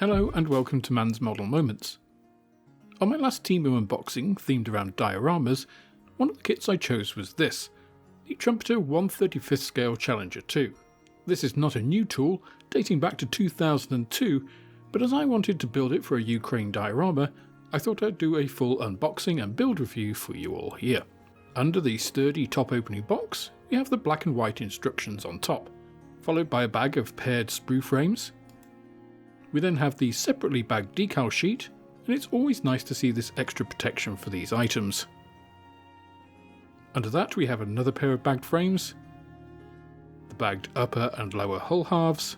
Hello and welcome to Man's Model Moments. On my last Temu unboxing, themed around dioramas, one of the kits I chose was this, the Trumpeter 1/35th scale Challenger 2. This is not a new tool, dating back to 2002, but as I wanted to build it for a Ukraine diorama, I thought I'd do a full unboxing and build review for you all here. Under the sturdy top opening box, we have the black and white instructions on top, followed by a bag of paired sprue frames. We then have the separately bagged decal sheet, and it's always nice to see this extra protection for these items. Under that we have another pair of bagged frames, the bagged upper and lower hull halves,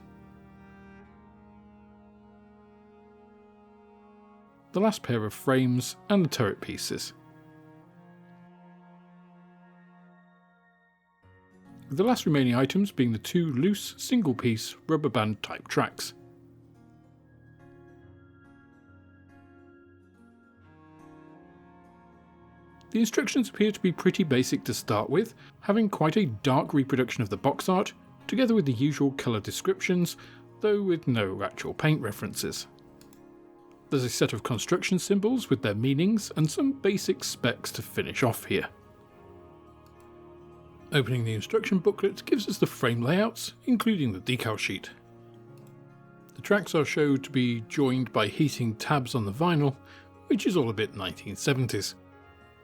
the last pair of frames and the turret pieces. With the last remaining items being the two loose single piece rubber band type tracks. The instructions appear to be pretty basic to start with, having quite a dark reproduction of the box art, together with the usual colour descriptions, though with no actual paint references. There's a set of construction symbols with their meanings and some basic specs to finish off here. Opening the instruction booklet gives us the frame layouts, including the decal sheet. The tracks are shown to be joined by heating tabs on the vinyl, which is all a bit 1970s.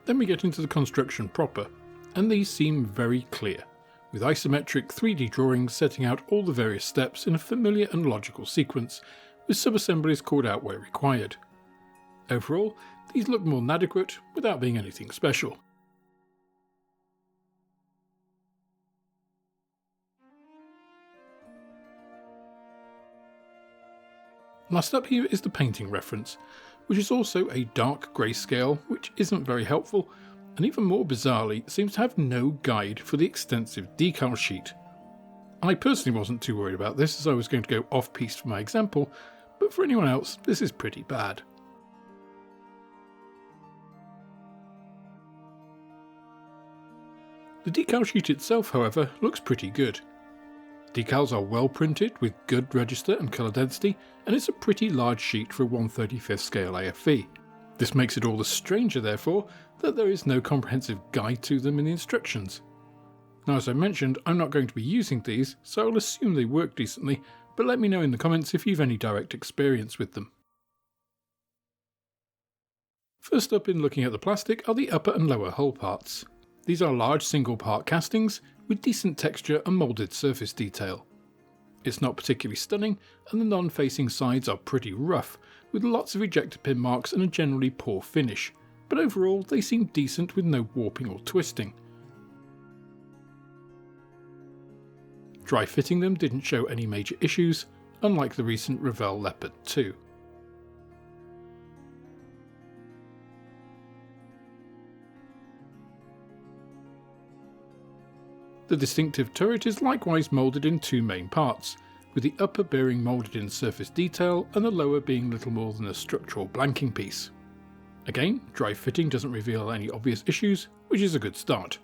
Then we get into the construction proper, and these seem very clear, with isometric 3D drawings setting out all the various steps in a familiar and logical sequence, with sub-assemblies called out where required. Overall, these look more than adequate without being anything special. Last up here is the painting reference, which is also a dark grayscale, which isn't very helpful, and even more bizarrely seems to have no guide for the extensive decal sheet. I personally wasn't too worried about this as I was going to go off-piste for my example, but for anyone else this is pretty bad. The decal sheet itself, however, looks pretty good. Decals are well printed with good register and colour density, and it's a pretty large sheet for a 1/35th scale AFV. This makes it all the stranger, therefore, that there is no comprehensive guide to them in the instructions. Now, as I mentioned, I'm not going to be using these, so I'll assume they work decently, but let me know in the comments if you've any direct experience with them. First up in looking at the plastic are the upper and lower hull parts. These are large single part castings with decent texture and moulded surface detail. It's not particularly stunning, and the non-facing sides are pretty rough, with lots of ejector pin marks and a generally poor finish, but overall they seem decent with no warping or twisting. Dry fitting them didn't show any major issues, unlike the recent Revell Leopard 2. The distinctive turret is likewise moulded in two main parts, with the upper being moulded in surface detail and the lower being little more than a structural blanking piece. Again, dry fitting doesn't reveal any obvious issues, which is a good start.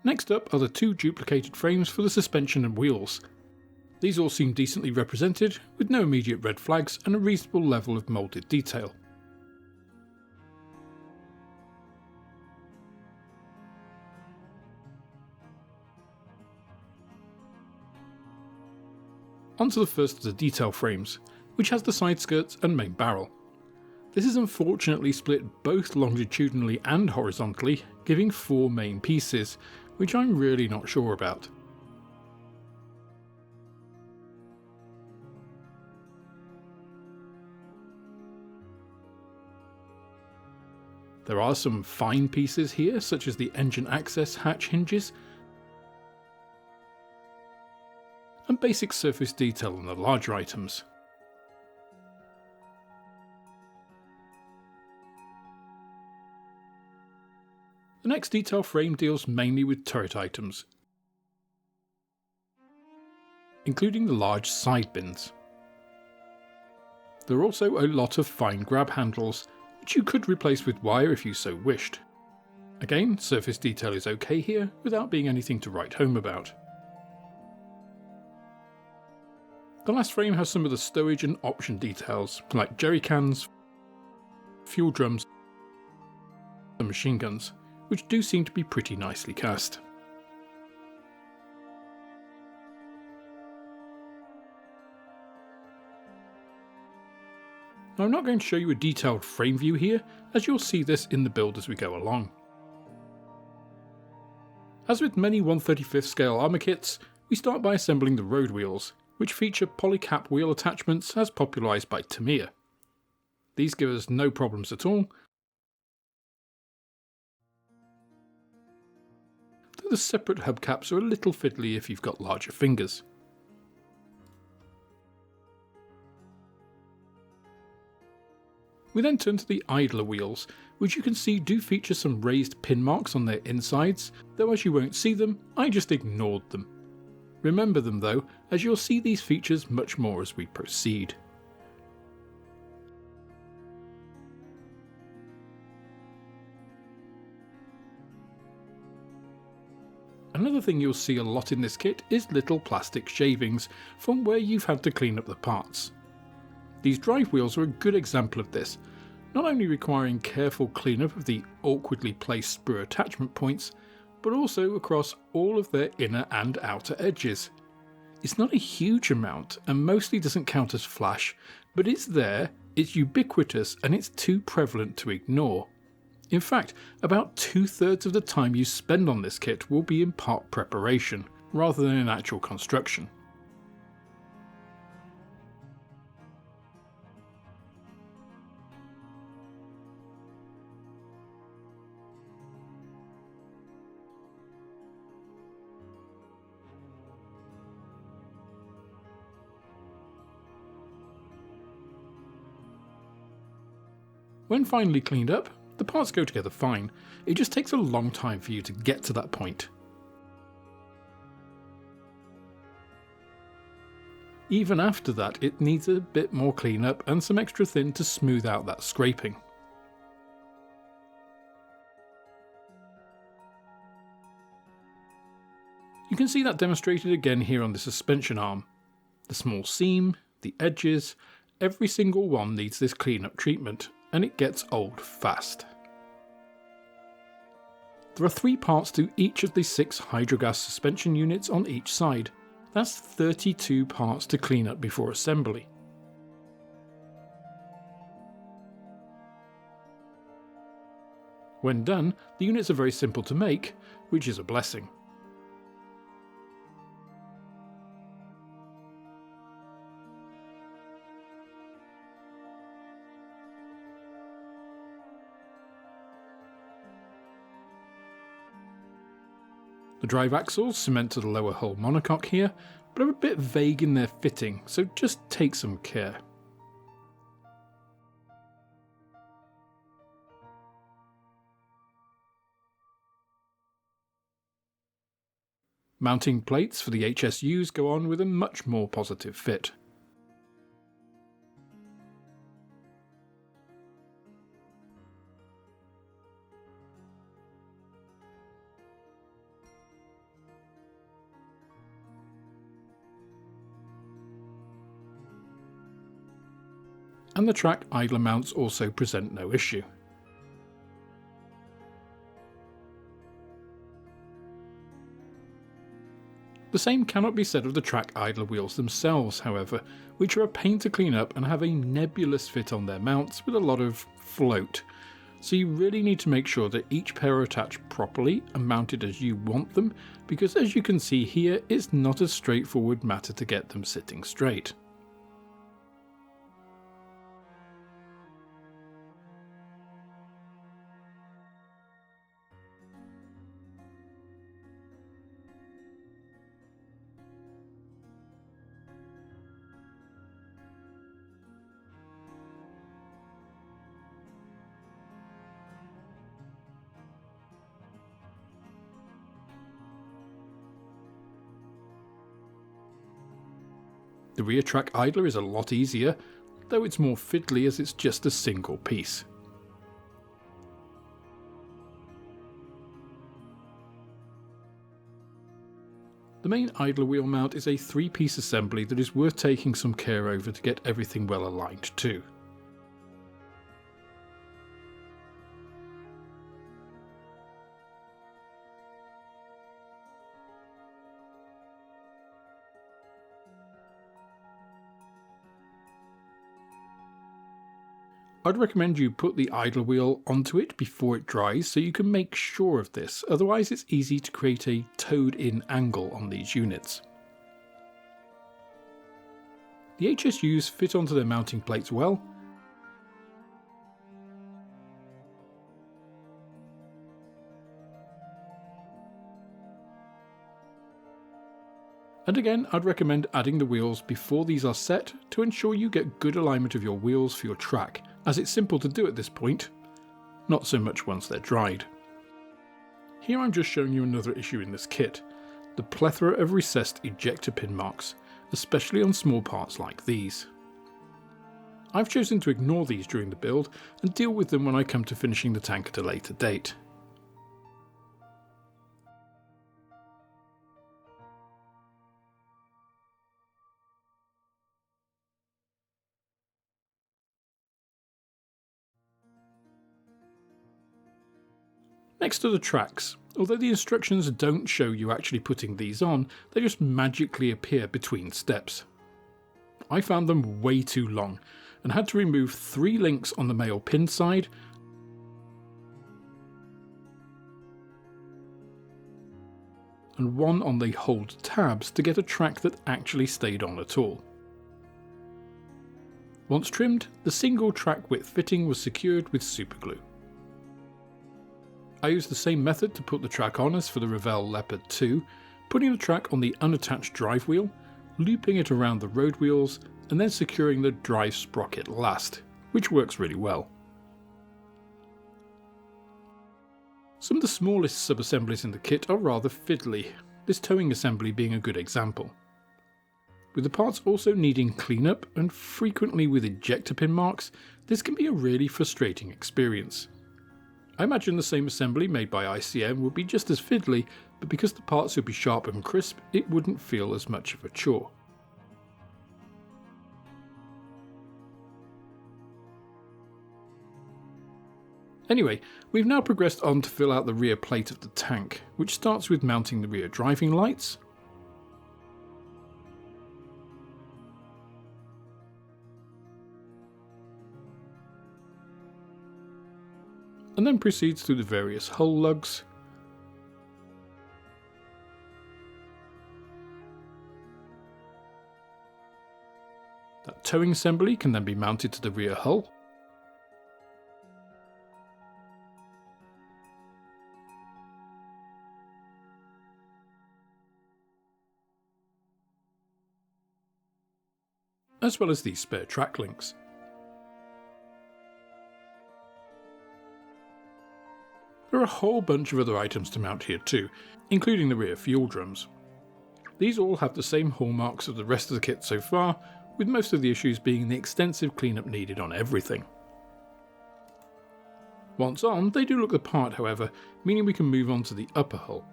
Next up are the two duplicated frames for the suspension and wheels. These all seem decently represented, with no immediate red flags and a reasonable level of moulded detail. Onto the first of the detail frames, which has the side skirts and main barrel. This is unfortunately split both longitudinally and horizontally, giving 4 main pieces, which I'm really not sure about. There are some fine pieces here, such as the engine access hatch hinges, and basic surface detail on the larger items. The next detail frame deals mainly with turret items, including the large side bins. There are also a lot of fine grab handles, which you could replace with wire if you so wished. Again, surface detail is okay here, without being anything to write home about. The last frame has some of the stowage and option details, like jerry cans, fuel drums, and machine guns, which do seem to be pretty nicely cast. Now, I'm not going to show you a detailed frame view here, as you'll see this in the build as we go along. As with many 1/35th scale armour kits, we start by assembling the road wheels, which feature polycap wheel attachments as popularised by Temu. These give us no problems at all, though the separate hubcaps are a little fiddly if you've got larger fingers. We then turn to the idler wheels, which you can see do feature some raised pin marks on their insides, though as you won't see them, I just ignored them. Remember them though, as you'll see these features much more as we proceed. Another thing you'll see a lot in this kit is little plastic shavings from where you've had to clean up the parts. These drive wheels are a good example of this, not only requiring careful cleanup of the awkwardly placed sprue attachment points, but also across all of their inner and outer edges. It's not a huge amount and mostly doesn't count as flash, but it's there, it's ubiquitous, and it's too prevalent to ignore. In fact, about 2/3 of the time you spend on this kit will be in part preparation, rather than in actual construction. When finally cleaned up, the parts go together fine. It just takes a long time for you to get to that point. Even after that, it needs a bit more cleanup and some extra thin to smooth out that scraping. You can see that demonstrated again here on the suspension arm. The small seam, the edges, every single one needs this cleanup treatment, and it gets old fast. There are 3 parts to each of the 6 hydrogas suspension units on each side. That's 32 parts to clean up before assembly. When done, the units are very simple to make, which is a blessing. The drive axles cement to the lower hull monocoque here, but are a bit vague in their fitting, so just take some care. Mounting plates for the HSUs go on with a much more positive fit. And the track idler mounts also present no issue. The same cannot be said of the track idler wheels themselves, however, which are a pain to clean up and have a nebulous fit on their mounts with a lot of float. So you really need to make sure that each pair are attached properly and mounted as you want them, because as you can see here, it's not a straightforward matter to get them sitting straight. The rear track idler is a lot easier, though it's more fiddly as it's just a single piece. The main idler wheel mount is a 3-piece assembly that is worth taking some care over to get everything well aligned too. I'd recommend you put the idler wheel onto it before it dries so you can make sure of this, otherwise it's easy to create a toed-in angle on these units. The HSUs fit onto their mounting plates well, and again I'd recommend adding the wheels before these are set to ensure you get good alignment of your wheels for your track, as it's simple to do at this point, not so much once they're dried. Here I'm just showing you another issue in this kit, the plethora of recessed ejector pin marks, especially on small parts like these. I've chosen to ignore these during the build and deal with them when I come to finishing the tank at a later date. Next are the tracks. Although the instructions don't show you actually putting these on, they just magically appear between steps. I found them way too long and had to remove 3 links on the male pin side and 1 on the hold tabs to get a track that actually stayed on at all. Once trimmed, the single track width fitting was secured with superglue. I used the same method to put the track on as for the Revell Leopard 2, putting the track on the unattached drive wheel, looping it around the road wheels, and then securing the drive sprocket last, which works really well. Some of the smallest sub-assemblies in the kit are rather fiddly, this towing assembly being a good example. With the parts also needing cleanup and frequently with ejector pin marks, this can be a really frustrating experience. I imagine the same assembly made by ICM would be just as fiddly, but because the parts would be sharp and crisp, it wouldn't feel as much of a chore. Anyway, we've now progressed on to fill out the rear plate of the tank, which starts with mounting the rear driving lights, and then proceeds through the various hull lugs, that towing assembly can then be mounted to the rear hull, as well as these spare track links. There are a whole bunch of other items to mount here too, including the rear fuel drums. These all have the same hallmarks of the rest of the kit so far, with most of the issues being the extensive cleanup needed on everything. Once on, they do look the part however, meaning we can move on to the upper hull.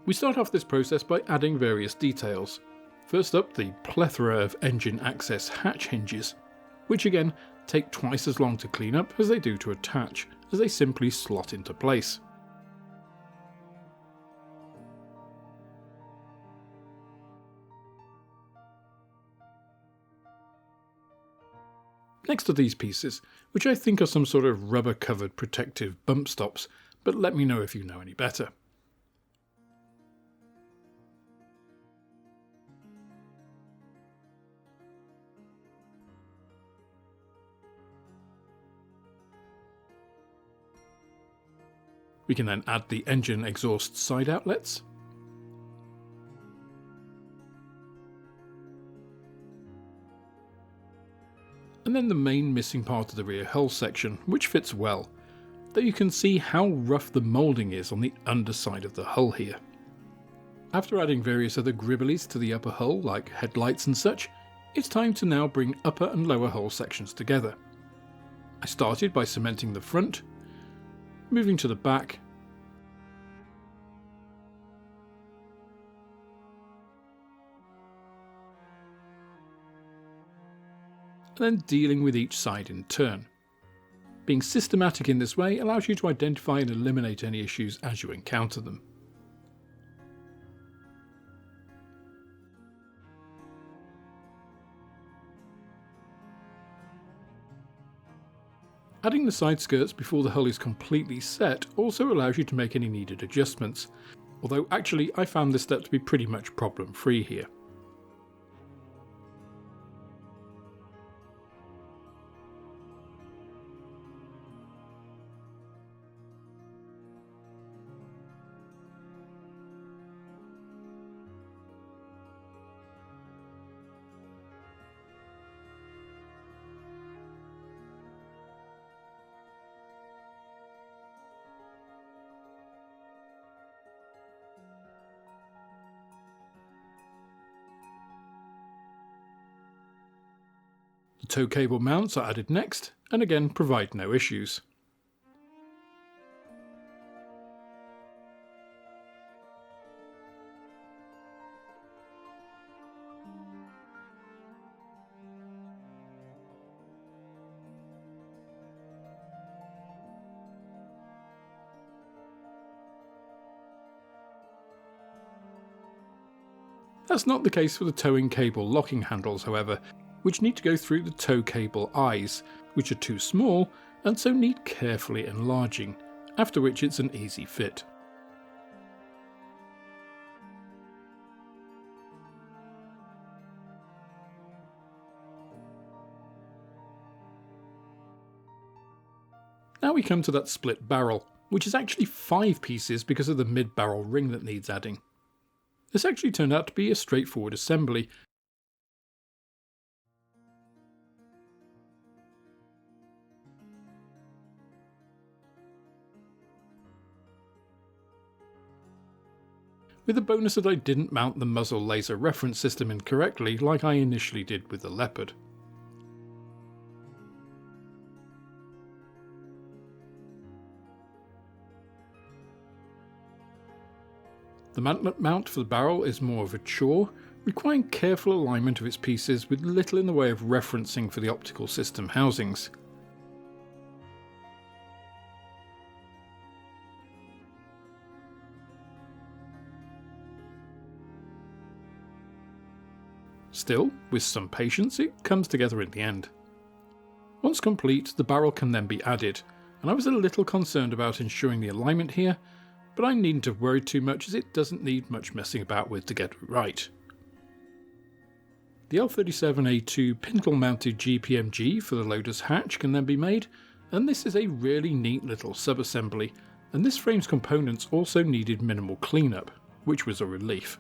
We start off this process by adding various details. First up, the plethora of engine access hatch hinges, which again take twice as long to clean up as they do to attach, as they simply slot into place. Next are these pieces, which I think are some sort of rubber covered protective bump stops, but let me know if you know any better. We can then add the engine exhaust side outlets, and then the main missing part of the rear hull section, which fits well, though you can see how rough the moulding is on the underside of the hull here. After adding various other gribblies to the upper hull like headlights and such, it's time to now bring upper and lower hull sections together. I started by cementing the front, moving to the back, and then dealing with each side in turn. Being systematic in this way allows you to identify and eliminate any issues as you encounter them. Adding the side skirts before the hull is completely set also allows you to make any needed adjustments, although actually I found this step to be pretty much problem free here. The tow cable mounts are added next, and again provide no issues. That's not the case for the towing cable locking handles, however, which need to go through the tow cable eyes, which are too small and so need carefully enlarging, after which it's an easy fit. Now we come to that split barrel, which is actually 5 pieces because of the mid-barrel ring that needs adding. This actually turned out to be a straightforward assembly. With the bonus that I didn't mount the muzzle laser reference system incorrectly like I initially did with the Leopard. The mantlet mount for the barrel is more of a chore, requiring careful alignment of its pieces with little in the way of referencing for the optical system housings. Still, with some patience, it comes together in the end. Once complete, the barrel can then be added, and I was a little concerned about ensuring the alignment here, but I needn't have worried too much as it doesn't need much messing about with to get it right. The L37A2 pinnacle mounted GPMG for the loader's hatch can then be made, and this is a really neat little sub-assembly, and this frame's components also needed minimal cleanup, which was a relief.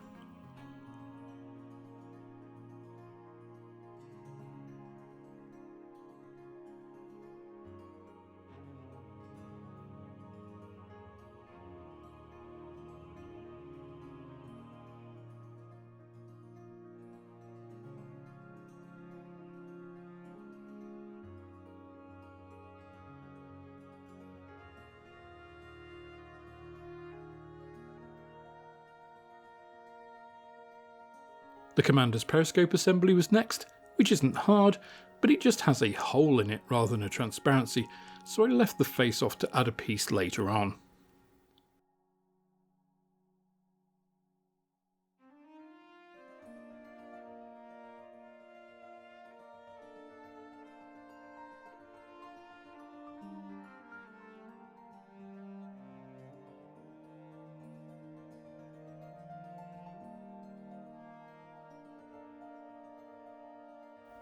The commander's periscope assembly was next, which isn't hard, but it just has a hole in it rather than a transparency, so I left the face off to add a piece later on.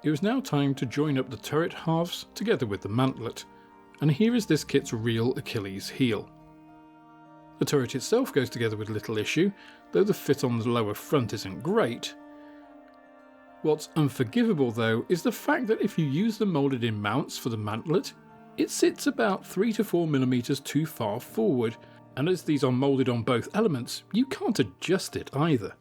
It was now time to join up the turret halves together with the mantlet, and here is this kit's real Achilles heel. The turret itself goes together with little issue, though the fit on the lower front isn't great. What's unforgivable though is the fact that if you use the moulded in mounts for the mantlet, it sits about 3 to 4 mm too far forward, and as these are moulded on both elements, you can't adjust it either.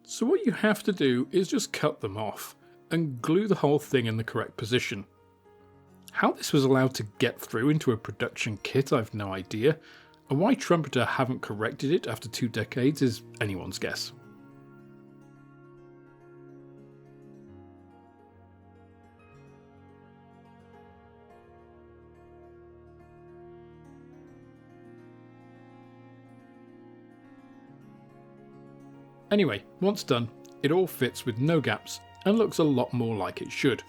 So what you have to do is just cut them off and glue the whole thing in the correct position. How this was allowed to get through into a production kit I've no idea, and why Trumpeter haven't corrected it after 2 decades is anyone's guess. Anyway, once done, it all fits with no gaps and looks a lot more like it should.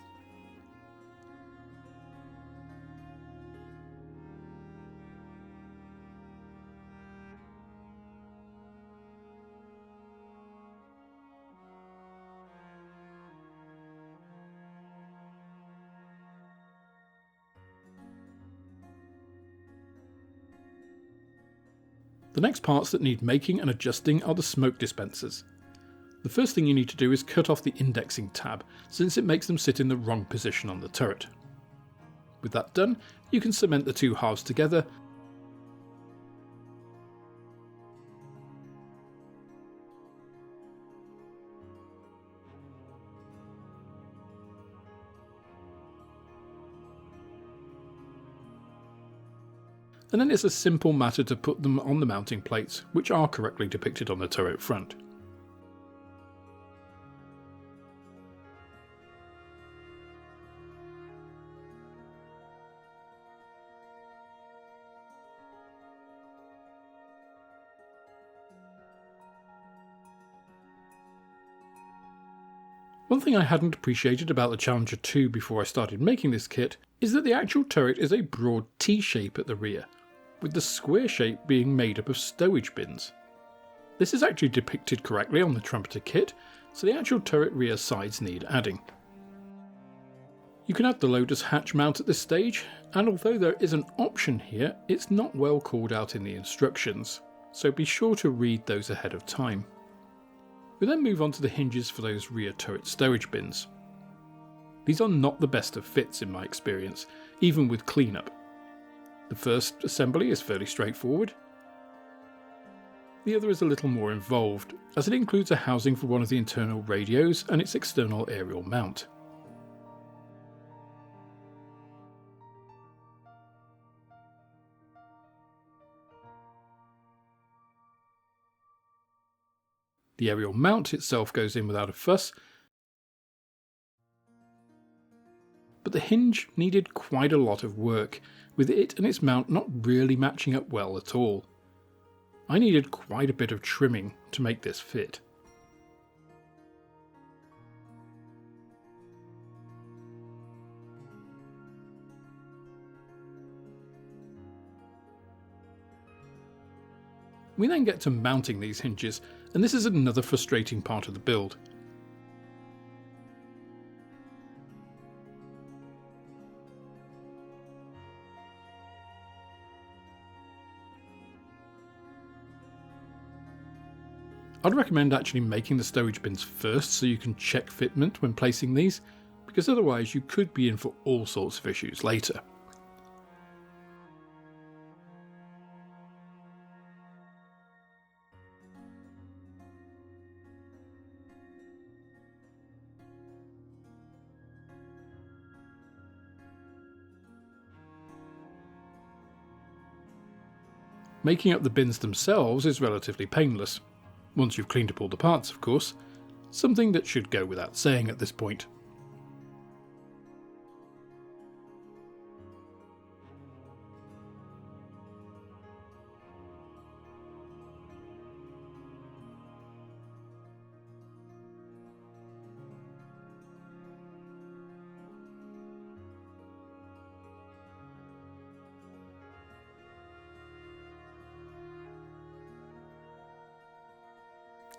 The next parts that need making and adjusting are the smoke dispensers. The first thing you need to do is cut off the indexing tab, since it makes them sit in the wrong position on the turret. With that done, you can cement the 2 halves together and then it's a simple matter to put them on the mounting plates, which are correctly depicted on the turret front. One thing I hadn't appreciated about the Challenger 2 before I started making this kit is that the actual turret is a broad T-shape at the rear, with the square shape being made up of stowage bins. This is actually depicted correctly on the Trumpeter kit, so the actual turret rear sides need adding. You can add the loader's hatch mount at this stage, and although there is an option here, it's not well called out in the instructions, so be sure to read those ahead of time. We then move on to the hinges for those rear turret stowage bins. These are not the best of fits in my experience, even with cleanup. The first assembly is fairly straightforward. The other is a little more involved, as it includes a housing for one of the internal radios and its external aerial mount. The aerial mount itself goes in without a fuss, but the hinge needed quite a lot of work, with it and its mount not really matching up well at all. I needed quite a bit of trimming to make this fit. We then get to mounting these hinges, and this is another frustrating part of the build. I'd recommend actually making the stowage bins first so you can check fitment when placing these, because otherwise you could be in for all sorts of issues later. Making up the bins themselves is relatively painless, once you've cleaned up all the parts of course, something that should go without saying at this point.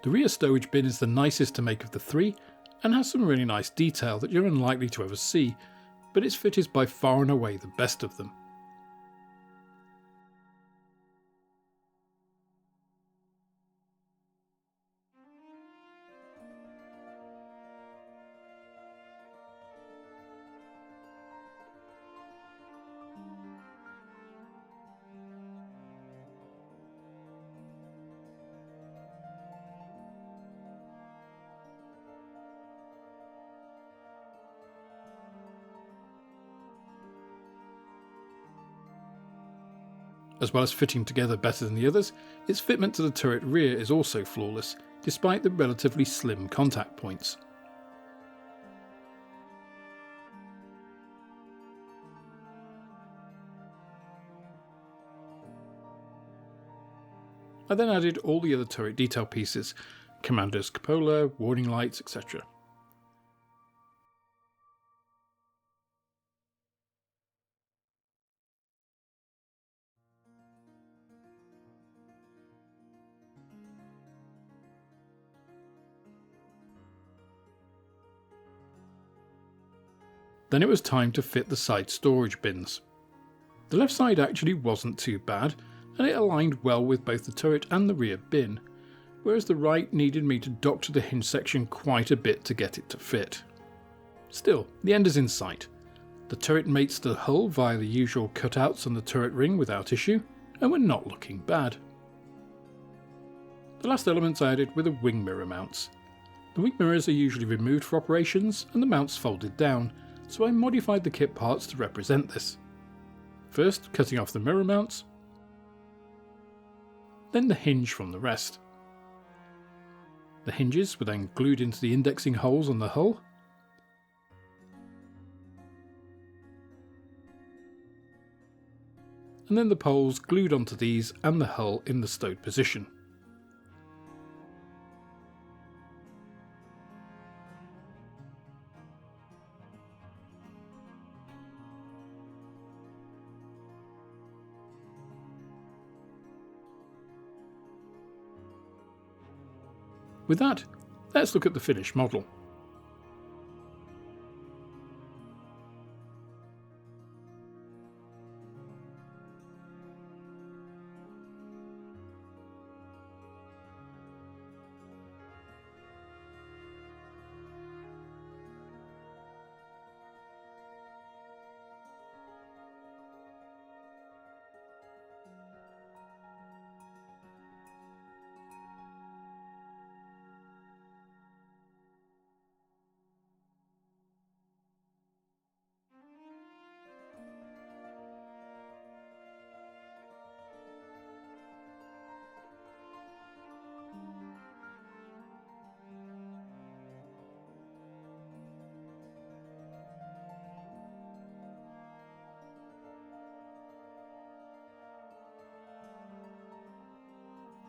The rear stowage bin is the nicest to make of the 3 and has some really nice detail that you're unlikely to ever see, but its fit is by far and away the best of them. As well as fitting together better than the others, its fitment to the turret rear is also flawless, despite the relatively slim contact points. I then added all the other turret detail pieces, commander's cupola, warning lights, etc. Then it was time to fit the side storage bins. The left side actually wasn't too bad, and it aligned well with both the turret and the rear bin, whereas the right needed me to dock to the hinge section quite a bit to get it to fit. Still, the end is in sight. The turret mates to the hull via the usual cutouts on the turret ring without issue, and we're not looking bad. The last elements I added were the wing mirror mounts. The wing mirrors are usually removed for operations and the mounts folded down, so I modified the kit parts to represent this. First, cutting off the mirror mounts, then the hinge from the rest. The hinges were then glued into the indexing holes on the hull, and then the poles glued onto these and the hull in the stowed position. With that, let's look at the finished model.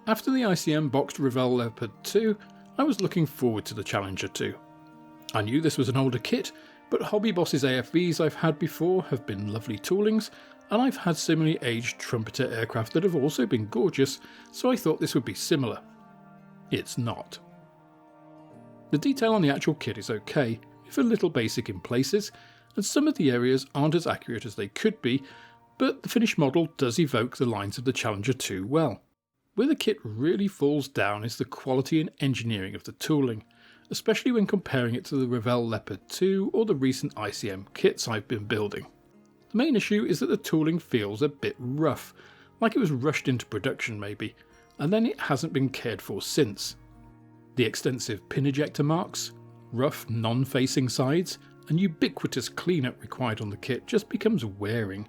After the ICM boxed Revell Leopard 2, I was looking forward to the Challenger 2. I knew this was an older kit, but Hobby Boss's AFVs I've had before have been lovely toolings, and I've had similarly aged Trumpeter aircraft that have also been gorgeous, so I thought this would be similar. It's not. The detail on the actual kit is okay, if a little basic in places, and some of the areas aren't as accurate as they could be, but the finished model does evoke the lines of the Challenger 2 well. Where the kit really falls down is the quality and engineering of the tooling, especially when comparing it to the Revell Leopard 2 or the recent ICM kits I've been building. The main issue is that the tooling feels a bit rough, like it was rushed into production maybe, and then it hasn't been cared for since. The extensive pin ejector marks, rough non-facing sides, and ubiquitous cleanup required on the kit just becomes wearing,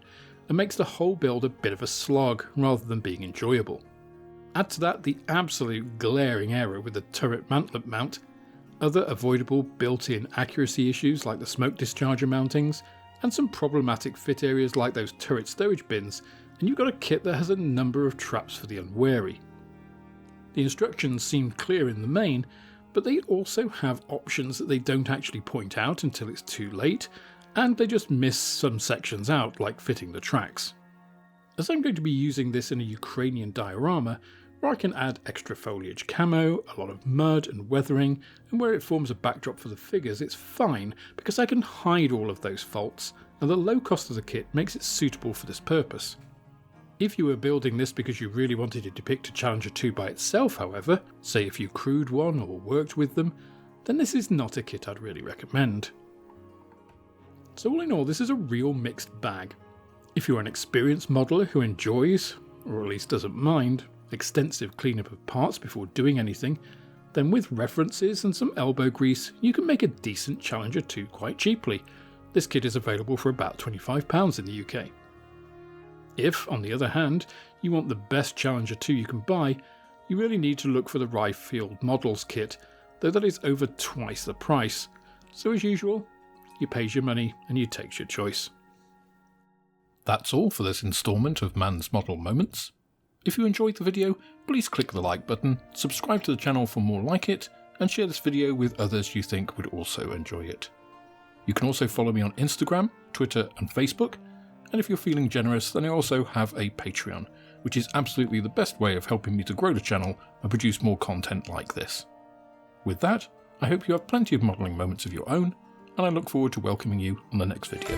and makes the whole build a bit of a slog rather than being enjoyable. Add to that the absolute glaring error with the turret mantlet mount, other avoidable built-in accuracy issues like the smoke discharger mountings, and some problematic fit areas like those turret stowage bins, and you've got a kit that has a number of traps for the unwary. The instructions seem clear in the main, but they also have options that they don't actually point out until it's too late, and they just miss some sections out, like fitting the tracks. As I'm going to be using this in a Ukrainian diorama, where I can add extra foliage camo, a lot of mud and weathering, and where it forms a backdrop for the figures, it's fine because I can hide all of those faults, and the low cost of the kit makes it suitable for this purpose. If you were building this because you really wanted to depict a Challenger 2 by itself, however, say if you crewed one or worked with them, then this is not a kit I'd really recommend. So all in all, this is a real mixed bag. If you're an experienced modeler who enjoys, or at least doesn't mind, extensive cleanup of parts before doing anything, then with references and some elbow grease, you can make a decent Challenger 2 quite cheaply. This kit is available for about £25 in the UK. If, on the other hand, you want the best Challenger 2 you can buy, you really need to look for the Rye-Field Models kit, though that is over twice the price. So as usual, you pays your money and you takes your choice. That's all for this instalment of Man's Model Moments. If you enjoyed the video, please click the like button, subscribe to the channel for more like it, and share this video with others you think would also enjoy it. You can also follow me on Instagram, Twitter and Facebook, and if you're feeling generous, then I also have a Patreon, which is absolutely the best way of helping me to grow the channel and produce more content like this. With that, I hope you have plenty of modelling moments of your own, and I look forward to welcoming you on the next video.